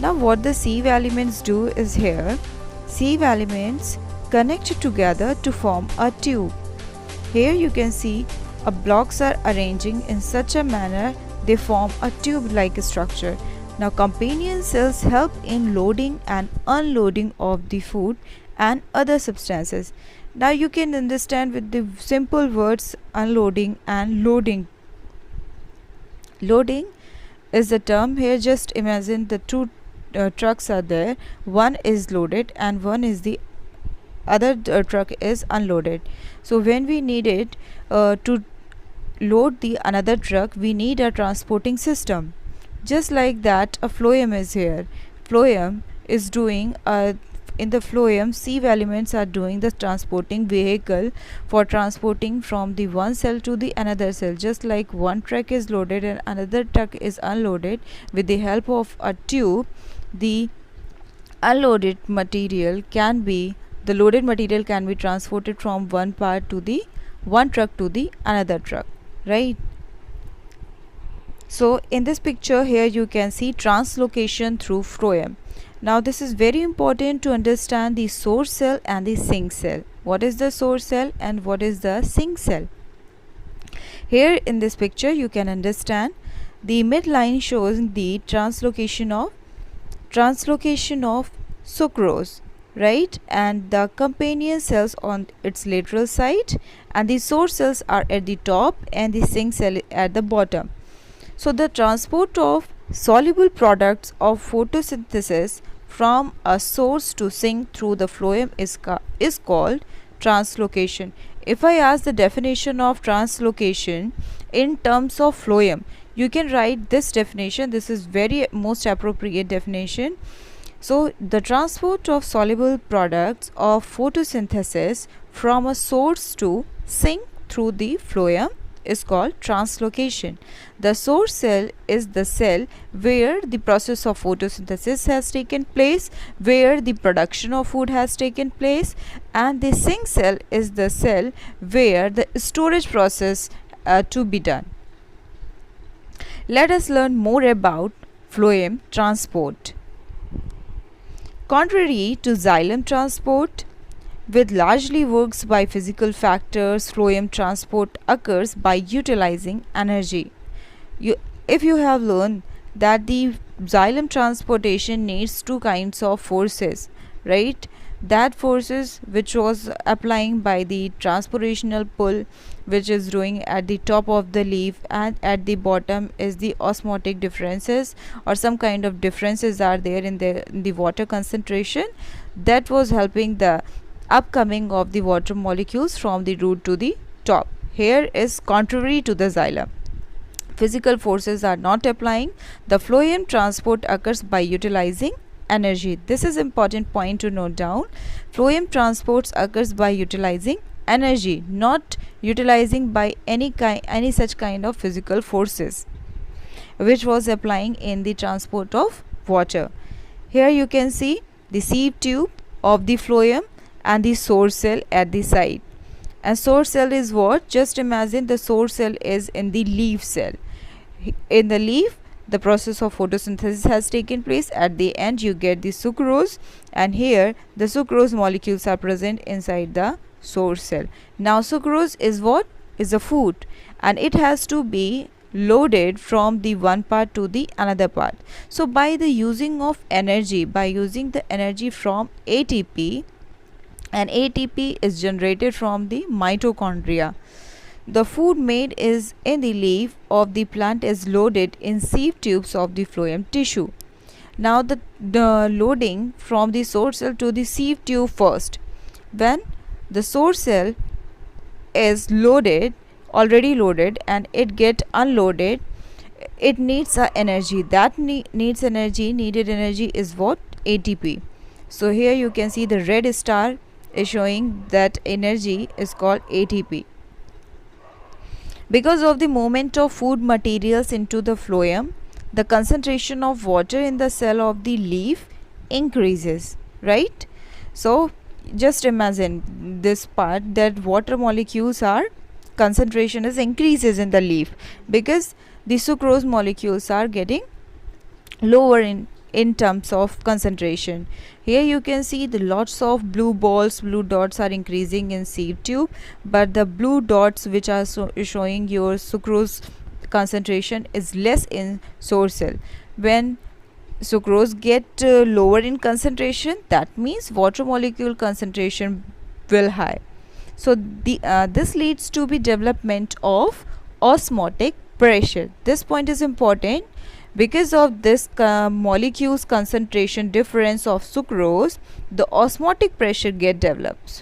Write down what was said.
Now what the sieve elements do is here, sieve elements connect together to form a tube. Here you can see blocks are arranging in such a manner they form a tube-like structure. Now companion cells help in loading and unloading of the food and other substances. Now you can understand with the simple words unloading and loading. Loading is the term here. Just imagine the two trucks are there, one is loaded and one is the other truck is unloaded. So when we need it to load the another truck, we need a transporting system. Just like that, a phloem is here. Phloem is doing in the phloem, sieve elements are doing the transporting vehicle for transporting from the one cell to the another cell. Just like one truck is loaded and another truck is unloaded, with the help of a tube, the unloaded material can be, the loaded material can be transported from one part to the one truck to the another truck, right? So in this picture here you can see translocation through phloem. Now this is very important to understand the source cell and the sink cell. What is the source cell and what is the sink cell? Here in this picture you can understand the midline shows the translocation of sucrose, right, and the companion cells on its lateral side, and the source cells are at the top and the sink cell at the bottom. So the transport of soluble products of photosynthesis from a source to sink through the phloem is called translocation. If I ask the definition of translocation in terms of phloem, you can write this definition. This is very most appropriate definition. So the transport of soluble products of photosynthesis from a source to sink through the phloem is called translocation. The source cell is the cell where the process of photosynthesis has taken place, where the production of food has taken place, and the sink cell is the cell where the storage process to be done. Let us learn more about phloem transport. Contrary to xylem transport, which largely works by physical factors, phloem transport occurs by utilizing energy. If you have learned that the xylem transportation needs two kinds of forces, right? That forces which was applying by the transportational pull, which is doing at the top of the leaf, and at the bottom is the osmotic differences or some kind of differences are there in the water concentration, that was helping the upcoming of the water molecules from the root to the top. Here is contrary to the xylem. Physical forces are not applying. The phloem transport occurs by utilizing energy. This is important point to note down. Phloem transports occurs by utilizing energy, not utilizing by any such kind of physical forces which was applying in the transport of water. Here you can see the sieve tube of the phloem and the source cell at the side. And source cell is what? Just imagine the source cell is in the leaf cell. In the leaf, the process of photosynthesis has taken place. At the end you get the sucrose, and here the sucrose molecules are present inside the source cell. Now sucrose is what? Is a food, and it has to be loaded from the one part to the another part. So by the using of energy, by using the energy from ATP, and ATP is generated from the mitochondria, the food made is in the leaf of the plant is loaded in sieve tubes of the phloem tissue. Now the loading from the source cell to the sieve tube first. When the source cell is loaded, already loaded, and it get unloaded, it needs energy. That needs energy. Needed energy is what? ATP. So here you can see the red star is showing that energy is called ATP. Because of the movement of food materials into the phloem, the concentration of water in the cell of the leaf increases, right? So just imagine this part, that water molecules are concentration is increases in the leaf because the sucrose molecules are getting lower in in terms of concentration. Here you can see the lots of blue balls, blue dots are increasing in sieve tube, but the blue dots which are showing your sucrose concentration is less in source cell. When sucrose get lower in concentration, that means water molecule concentration will high. So this leads to the development of osmotic pressure. This point is important. Because of this molecules concentration difference of sucrose, the osmotic pressure get develops.